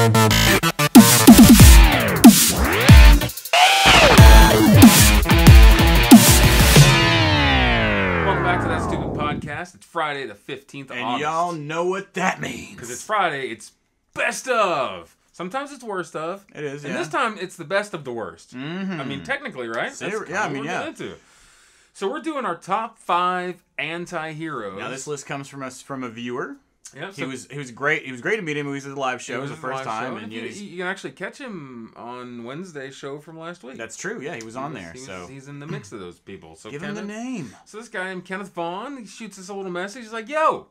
It's Friday the 15th of August. And y'all know what that means. Because it's Friday, it's best of. Sometimes it's worst of. It is, and this time, it's the best of the worst. Mm-hmm. I mean, technically, right? So, yeah. So we're doing our top 5 anti-heroes. Now, this list comes from a viewer. Yeah, he was great. He was great to meet him. He was at the live show. It was the first time, and you can actually catch him on Wednesday's show from last week. That's true. Yeah, he was on there. He's in the mix of those people. So give him the name. So this guy named Kenneth Vaughn, he shoots us a little message. He's like, "Yo,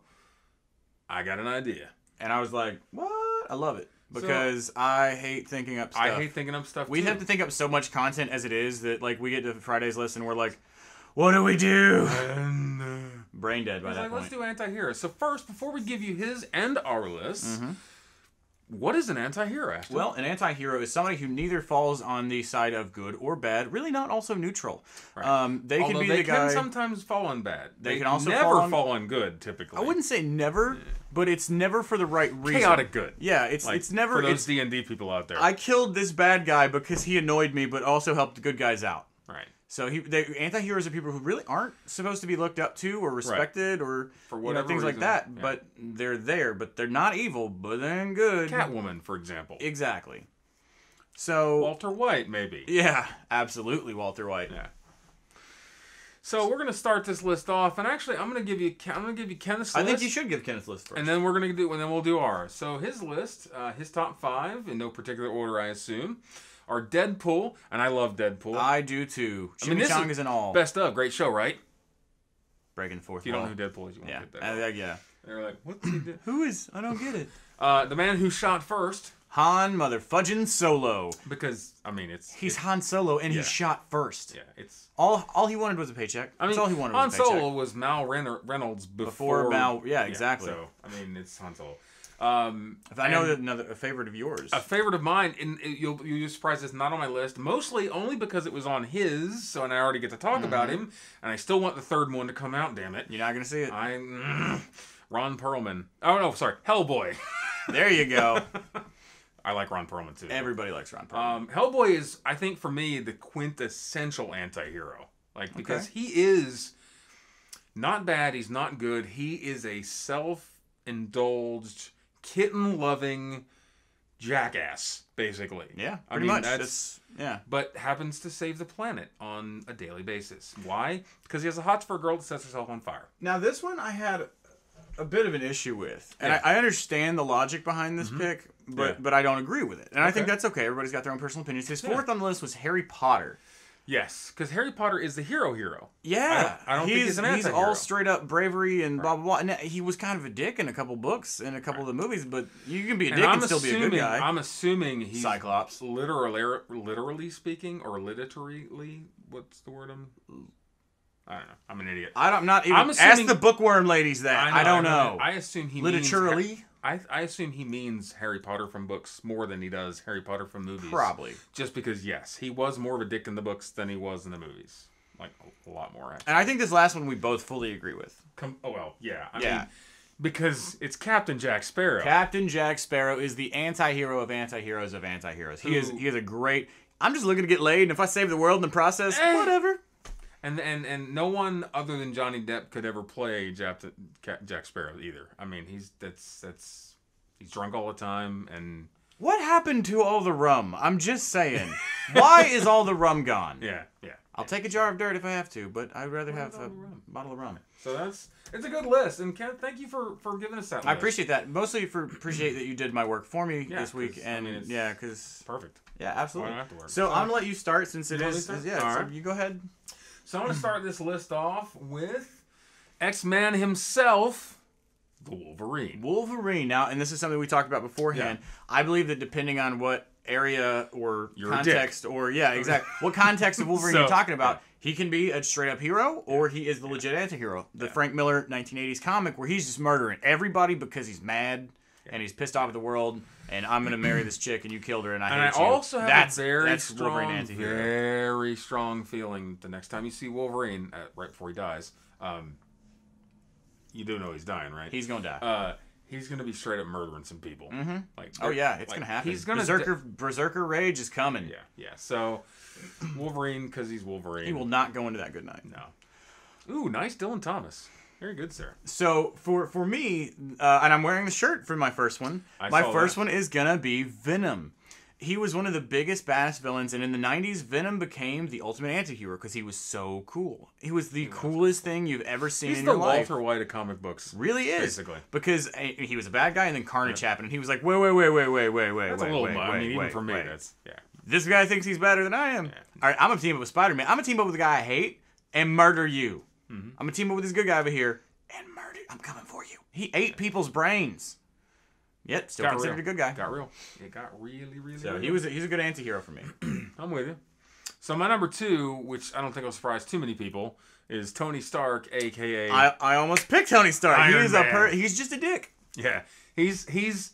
I got an idea," and I was like, "What?" I love it because I hate thinking up stuff. I hate thinking up stuff. We have to think up so much content as it is that like we get to Friday's list and we're like, "What do we do?" Brain dead by that point. Let's do anti-heroes. So first, before we give you his and our list, what is an anti-hero, Ashton? Well, an anti-hero is somebody who neither falls on the side of good or bad, really not also neutral. Right. They can be the guy... They can sometimes fall on bad. They can also never fall on good, typically. I wouldn't say never, but it's never for the right reason. Chaotic good. Yeah, it's never... For those D&D people out there. I killed this bad guy because he annoyed me, but also helped the good guys out. Right. So anti-heroes are people who really aren't supposed to be looked up to or respected or for whatever things reason. like that. Yeah. But they're there. But they're not evil. But they're good. Catwoman, for example. Exactly. So Walter White, maybe. Yeah, absolutely, Walter White. Yeah. So we're gonna start this list off, and actually, I'm gonna give you Kenneth's list. I think you should give Kenneth's list first, and then we'll do ours. So his list, his top 5 in no particular order, I assume. Are Deadpool, and I love Deadpool. I do too. Chimichanga is an all. Best of, great show, right? Breaking the fourth wall. If you don't know who Deadpool is, you won't get that. Yeah. They're like, what's he do? Who is? I don't get it. The man who shot first. Han Motherfudgin Solo. Because, I mean, he's Han Solo, and he shot first. Yeah, it's... All he wanted was a paycheck. That's all he wanted was a paycheck. Han Solo was Mal Reynolds before Mal... Yeah, exactly. So, I mean, it's Han Solo. If I know a favorite of yours. A favorite of mine, and you'll be surprised it's not on my list, mostly only because it was on his, and I already get to talk about him, and I still want the third one to come out, damn it. You're not going to see it. Ron Perlman. Oh, no, sorry. Hellboy. There you go. I like Ron Perlman, too. Everybody likes Ron Perlman. Hellboy is, I think, for me, the quintessential anti-hero. Because he is not bad, he's not good. He is a self-indulged, kitten-loving jackass, basically. Yeah, pretty much. But happens to save the planet on a daily basis. Why? Because he has a hots for a girl that sets herself on fire. Now, this one I had a bit of an issue with. And I understand the logic behind this pick, but I don't agree with it. And I think that's okay. Everybody's got their own personal opinions. His fourth on the list was Harry Potter. Yes, because Harry Potter is the hero. Yeah. I don't think he's an anti-hero. He's all straight up bravery and blah, blah, blah. And he was kind of a dick in a couple books and a couple of the movies, but you can be a dick and still be a good guy. I'm assuming he's... Cyclops. Literally speaking, or literally, what's the word I don't know. I'm an idiot. I'm not even... Ask the bookworm ladies that. I don't know. I assume he means... I assume he means Harry Potter from books more than he does Harry Potter from movies. Probably. Just because, yes, he was more of a dick in the books than he was in the movies. Like, a lot more, actually. And I think this last one we both fully agree with. I mean, because it's Captain Jack Sparrow. Captain Jack Sparrow is the anti-hero of anti-heroes of anti-heroes. He is a great... I'm just looking to get laid, and if I save the world in the process, whatever. And no one other than Johnny Depp could ever play Jack Sparrow either. I mean, he's drunk all the time, and what happened to all the rum? I'm just saying. Why is all the rum gone? Yeah. I'll take a jar of dirt if I have to, but I'd rather have a bottle of rum. So it's a good list, and Ken, thank you for giving us that list. I appreciate that. Mostly appreciate that you did my work for me this week, and because perfect. Yeah, absolutely. I don't have to work. So I'm gonna let you start since it is. Yeah, all so right. You go ahead. So I'm going to start this list off with X-Man himself, the Wolverine. Wolverine. Now, and this is something we talked about beforehand. Yeah. I believe that depending on what area or context or, what context of Wolverine you're talking about, he can be a straight-up hero or he is the legit anti-hero. The Frank Miller 1980s comic where he's just murdering everybody because he's mad and he's pissed off at the world. And I'm going to marry this chick, and you killed her, and I hate you. And I also have a very strong feeling the next time you see Wolverine, right before he dies, you do know he's dying, right? He's going to die. he's gonna be straight up murdering some people. Mm-hmm. Like, oh yeah, it's gonna happen. He's gonna Berserker rage is coming. Yeah, yeah. So Wolverine, because he's Wolverine, he will not go into that good night. No. Ooh, nice, Dylan Thomas. Very good, sir. So for me, and I'm wearing the shirt for my first one. My first one is gonna be Venom. He was one of the biggest, baddest villains, and in the 90s, Venom became the ultimate anti-hero because he was so cool. He was the coolest thing you've ever seen in your life. He's the Walter White of comic books. Really is. Basically. Because he was a bad guy, and then Carnage happened, and he was like, wait. That's a little much. I mean, even for me, that's, yeah. This guy thinks he's better than I am. Yeah. All right, I'm going to team up with Spider-Man. I'm going to team up with the guy I hate and murder you. Mm-hmm. I'm going to team up with this good guy over here and murder you. I'm coming for you. He ate people's brains. Yet, still considered a good guy. Got real. It got really, really so real. He's a good anti-hero for me. I'm with you. So my number 2, which I don't think will surprise too many people, is Tony Stark, a.k.a. I almost picked Tony Stark. He's just a dick. Yeah. He's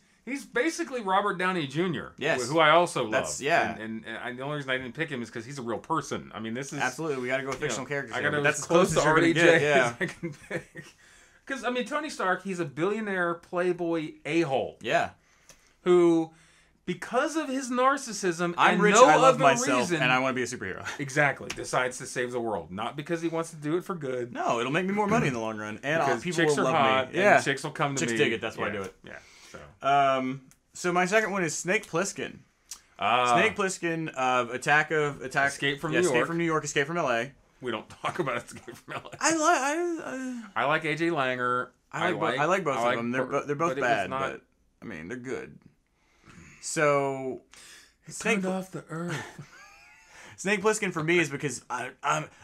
basically Robert Downey Jr., yes, who I also love. Yeah. And the only reason I didn't pick him is because he's a real person. I mean, this is... Absolutely. We got to go with fictional characters. I got to that's as close to RDJ as I can pick. Because, I mean, Tony Stark, he's a billionaire playboy a-hole. Yeah. Who, because of his narcissism I'm and rich, no I love other myself, reason, and I want to be a superhero. Exactly. Decides to save the world. Not because he wants to do it for good. No, it'll make me more money in the long run. And because people chicks will are love hot, me. Yeah. And chicks will come to me. Chicks dig it, that's why I do it. Yeah. So my second one is Snake Plissken. Snake Plissken of Escape from New York, Escape from L.A. We don't talk about Escape from L.A. I like A.J. Langer. I like both of them. They're both bad, but I mean they're good. So Snake off the earth. Snake Plissken for me is because I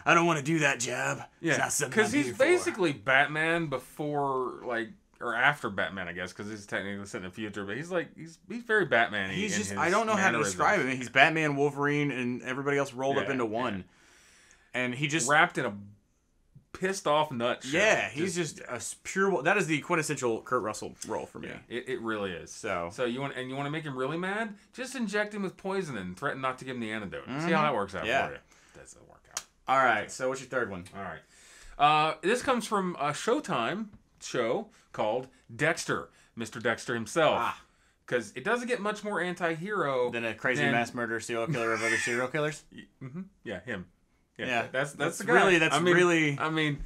don't want to do that job. Yeah, because he's basically Batman before or after Batman, I guess, because he's technically set in the future. But he's very Batman-y. He's just I don't know how to describe him. He's Batman, Wolverine, and everybody else rolled up into one. Yeah. And he just wrapped in a pissed off nut shell. Yeah, he's just a pure. That is the quintessential Kurt Russell role for me. Yeah, it really is. So you want to make him really mad? Just inject him with poison and threaten not to give him the antidote. See how that works out for you. Doesn't work out. All right. So what's your third one? All right. This comes from a Showtime show called Dexter. Mr. Dexter himself. Because it doesn't get much more anti-hero than a crazy mass murderer serial killer of other serial killers. Mm-hmm. Yeah, him. Yeah, that's the guy. Really. I mean,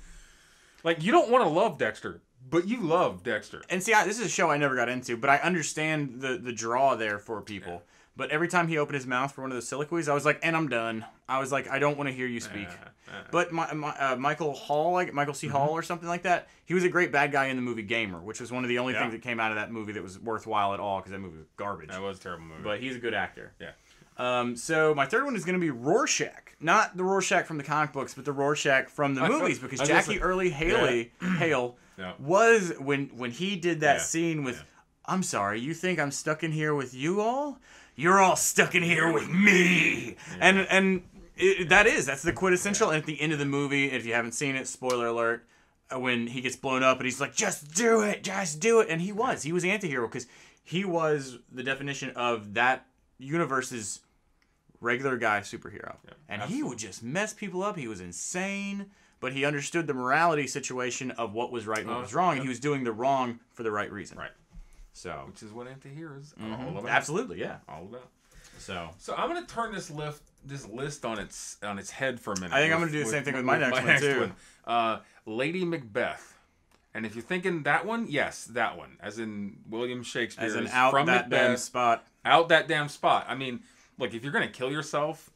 you don't want to love Dexter, but you love Dexter. And see, this is a show I never got into, but I understand the draw there for people. Yeah. But every time he opened his mouth for one of those soliloquies, I was like, and I'm done. I was like, I don't want to hear you speak. But Michael C. Hall or something like that, he was a great bad guy in the movie Gamer, which was one of the only things that came out of that movie that was worthwhile at all, because that movie was garbage. That was a terrible movie. But he's a good actor. Yeah. So my third one is going to be Rorschach. Not the Rorschach from the comic books, but the Rorschach from the movies, because Jackie Earle Haley was, when he did that scene with, I'm sorry, you think I'm stuck in here with you all? You're all stuck in here with me. Yeah. And that's the quintessential. And at the end of the movie, if you haven't seen it, spoiler alert, when he gets blown up and he's like, just do it. And he was anti-hero because he was the definition of that universe's regular guy superhero. Yeah, and absolutely. He would just mess people up. He was insane, but he understood the morality situation of what was right and what was wrong, and he was doing the wrong for the right reason. Right. So, which is what anti-heroes are all about. Absolutely, yeah. All about. So I'm going to turn this list on its head for a minute. I think I'm going to do the same thing with my next one too. Lady Macbeth. And if you're thinking that one, yes, that one. As in William Shakespeare's As in out from that Macbeth, damn spot. Out that damn spot. I mean, look, if you're going to kill yourself,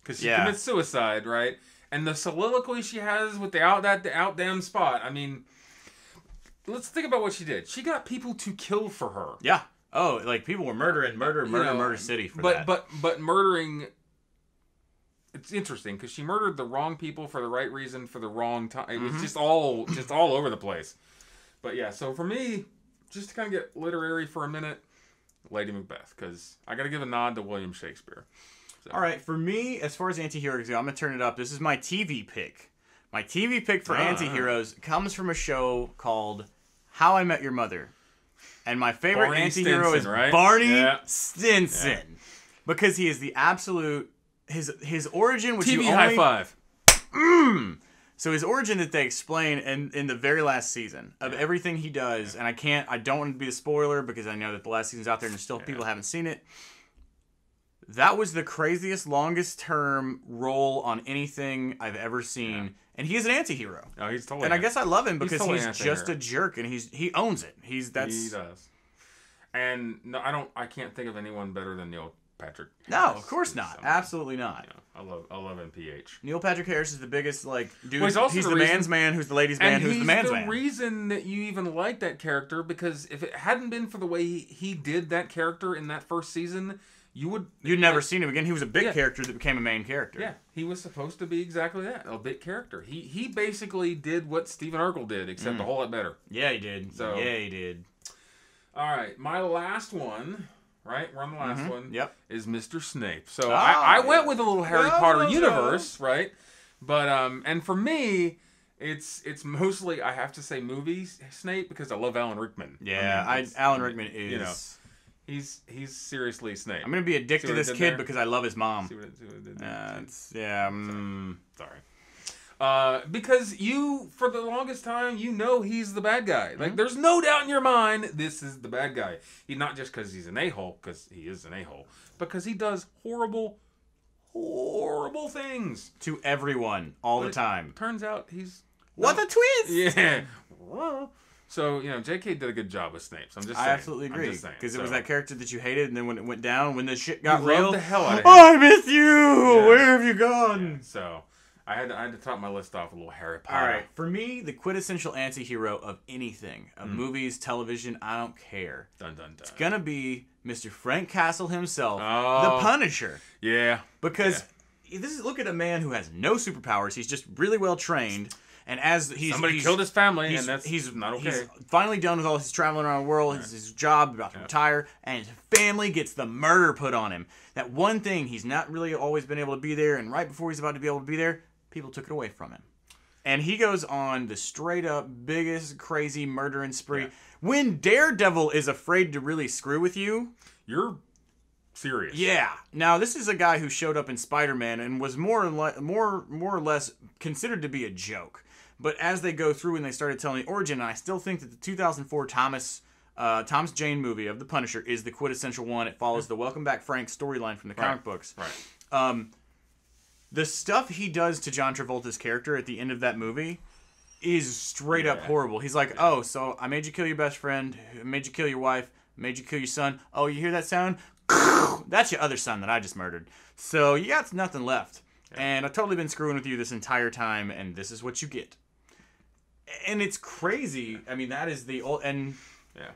because she commits suicide, right? And the soliloquy she has with the out damn spot, I mean, let's think about what she did. She got people to kill for her. Yeah. Oh, people were murdering Murder City for that. But murdering... It's interesting because she murdered the wrong people for the right reason for the wrong time. It was just all over the place. But yeah, so for me, just to kind of get literary for a minute, Lady Macbeth, because I got to give a nod to William Shakespeare. So. All right, for me, as far as anti-heroes go, I'm going to turn it up. This is my TV pick. My TV pick for anti-heroes comes from a show called How I Met Your Mother. And my favorite Barney anti-hero Stinson, is right? Barney Stinson. Yeah. Because he is the absolute... His origin, which TV you only... high five. So his origin that they explain in the very last season of everything he does, and I don't want to be a spoiler because I know that the last season's out there and there's still people haven't seen it. That was the craziest, longest term role on anything I've ever seen. Yeah. And he is an anti-hero. Oh, he's totally. And I guess I love him because he's just a jerk and he owns it. He does. And no, I can't think of anyone better than Neil Patrick Harris. No, of course not. Absolutely not. Yeah, I love NPH. Neil Patrick Harris is the biggest dude. Well, he's the man's man who's the ladies' man who's the man's man. And he's the reason that you even like that character, because if it hadn't been for the way he did that character in that first season, you'd never seen him again. He was a big character that became a main character. Yeah, he was supposed to be exactly that, a big character. He basically did what Stephen Urkel did, except a whole lot better. Yeah, he did. He did. All right, my last one. Right, we're on the last one. Yep, is Mr. Snape. So I went with a little Harry Potter universe, right? But and for me, it's mostly, I have to say, movies Snape, because I love Alan Rickman. Yeah, Alan Rickman is. He's seriously Snape. I'm gonna be a dick to this kid because I love his mom. See what it did Sorry. Because for the longest time, he's the bad guy. Like, there's no doubt in your mind, this is the bad guy. He's not just because he's an a-hole, because he is an a-hole, because he does horrible, horrible things to everyone all the time. Turns out he's what the twist. Yeah. So, J.K. did a good job with Snape. So I'm just saying. I absolutely agree. Because it was that character that you hated, and then when it went down, when the shit got you real, loved the hell out of him. I miss you. Yeah. Where have you gone? Yeah. So I had to top my list off a little Harry Potter. All right, for me, the quintessential anti-hero of anything, of movies, television, I don't care. Dun dun dun. It's gonna be Mr. Frank Castle himself, the Punisher. Yeah. Because look at a man who has no superpowers. He's just really well trained. And as somebody killed his family, and he's not okay. He's finally done with all his traveling around the world, his job, about to retire, and his family gets the murder put on him. That one thing, he's not really always been able to be there, and right before he's about to be able to be there, people took it away from him. And he goes on the straight up biggest crazy murdering spree. Yeah. When Daredevil is afraid to really screw with you, you're serious. Yeah. Now, this is a guy who showed up in Spider-Man and was more or less considered to be a joke. But as they go through and they started telling the origin, and I still think that the 2004 Thomas Jane movie of The Punisher is the quintessential one. It follows the Welcome Back Frank storyline from the comic books. Right. The stuff he does to John Travolta's character at the end of that movie is straight up horrible. He's like, oh, so I made you kill your best friend, I made you kill your wife, I made you kill your son. Oh, you hear that sound? That's your other son that I just murdered. So you got nothing left. Yeah. And I've totally been screwing with you this entire time, and this is what you get. And it's crazy. I mean, that is the old... And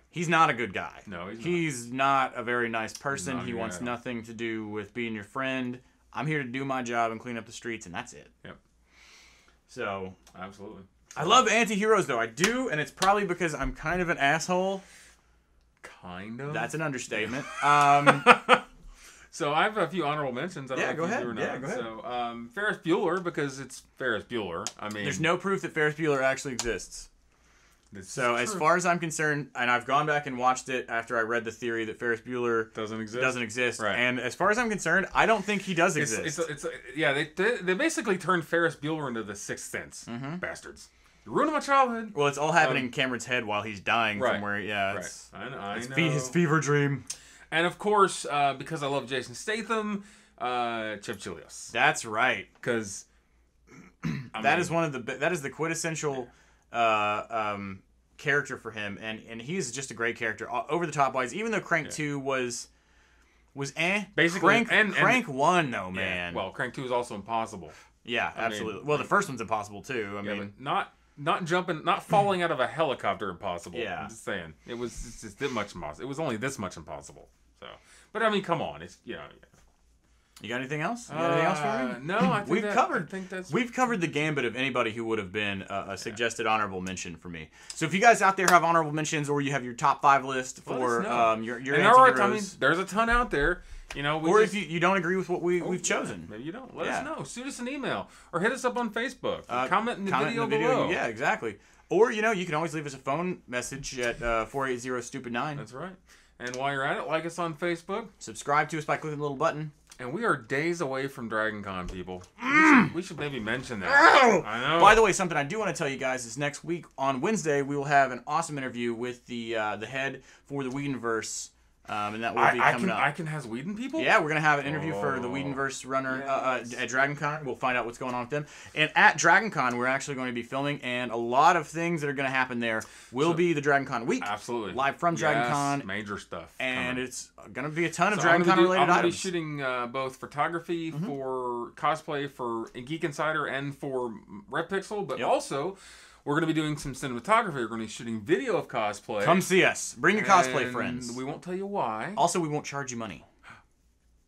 he's not a good guy. No, he's not. He's not a very nice person. He wants nothing to do with being your friend. I'm here to do my job and clean up the streets, and that's it. Yep. So... Absolutely. I love anti-heroes, though. I do, and it's probably because I'm kind of an asshole. Kind of? That's an understatement. So I have a few honorable mentions. I don't know if go ahead. Or not. Yeah, go ahead. So Ferris Bueller, because it's Ferris Bueller. I mean, there's no proof that Ferris Bueller actually exists. So as far as I'm concerned, and I've gone back and watched it after I read the theory that Ferris Bueller doesn't exist. Right. And as far as I'm concerned, I don't think he does exist. They basically turned Ferris Bueller into the Sixth Sense. Bastards. You're ruining my childhood. Well, it's all happening in Cameron's head while he's dying from where, it's, I know. His fever dream. And of course, because I love Jason Statham, Chip Chilios. That's right. Because that is the quintessential character for him, and he's just a great character, over the top wise. Even though Crank 2 was basically Crank 1 though, man. Well, Crank 2 is also impossible. Yeah, absolutely. Well, the first one's impossible too. I mean, but not jumping, not falling out of a helicopter impossible. Yeah, I'm just saying it was just this much impossible. It was only this much impossible. So, but I mean, come on, it's You got anything else? You got anything else for me? No, I think we've covered the gambit of anybody who would have been a suggested honorable mention for me. So if you guys out there have honorable mentions, or you have your top 5 list for your anti-heroes, I mean, there's a ton out there. If you don't agree with what we've chosen, maybe you don't. Let us know. Shoot us an email or hit us up on Facebook. Comment in the video below. Yeah, exactly. Or you can always leave us a phone message at 480-STUPID9. That's right. And while you're at it, like us on Facebook. Subscribe to us by clicking the little button. And we are days away from Dragon Con, people. We should maybe mention that. I know. By the way, something I do want to tell you guys is next week on Wednesday we will have an awesome interview with the head for the Whedonverse. And that will be coming up. I can has Whedon people? Yeah, we're going to have an interview for the Whedonverse runner at Dragon Con. We'll find out what's going on with them. And at Dragon Con, we're actually going to be filming, and a lot of things that are going to happen there will be the Dragon Con week. Absolutely. Live from Dragon Con. Major stuff. And it's going to be a ton of Dragon Con related items. I'm going to be shooting both photography for cosplay for Geek Insider and for Red Pixel, but also... we're going to be doing some cinematography. We're going to be shooting video of cosplay. Come see us. Bring your cosplay friends. We won't tell you why. Also, we won't charge you money.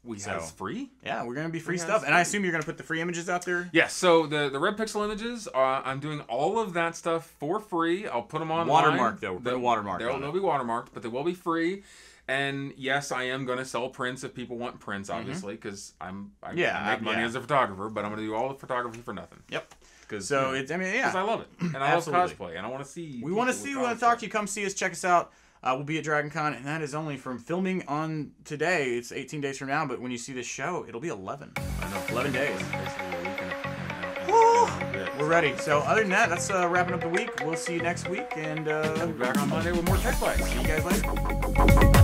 It's free? Yeah, we're going to be free stuff. And I assume you're going to put the free images out there? Yes. So the Red Pixel images, I'm doing all of that stuff for free. I'll put them online. Watermark, though. They'll watermark. They'll be watermarked, but they will be free. And yes, I am going to sell prints if people want prints, obviously, because I make money as a photographer, but I'm going to do all the photography for nothing. Yep. Because I love it, and I love cosplay, and I want to see. We want to see. We want to talk to you. Come see us. Check us out. We'll be at Dragon Con, and that is only from filming on today. It's 18 days from now, but when you see this show, it'll be 11. I know. 11 days. Basically a week and we're ready. So other than that, that's wrapping up the week. We'll see you next week, and we'll be back on Monday with more Tech Bites. See you guys later.